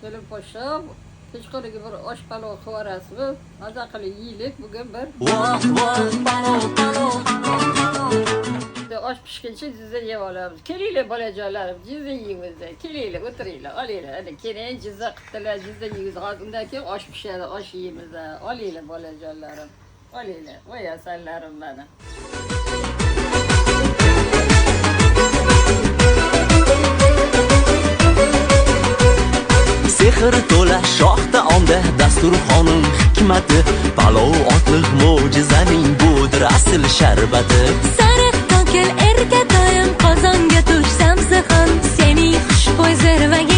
Belim poşam. Kechqurungi bir osh palov qivorasizmi? Maza qilib yeylik bugun bir. Osh pishguncha jizni yeb olamiz. Kelinglar bolajonlarim, jizni yeymiz. Kelinglar, o'tiringlar, olinglar. Ana keling jizni qildilar, jizni yeymiz. Undan keyin osh pishadi, osh yeymiz. Olinglar bolajonlarim. Olinglar, voy asallarim meni. Sehr to'la shoh taomda dasturxonim hikmati, palov otliq mo'jizaning budir asl sharbati. Sariq to'kil erkatoyim qozonga tushsam zixin, sening xushbo'y zirvaga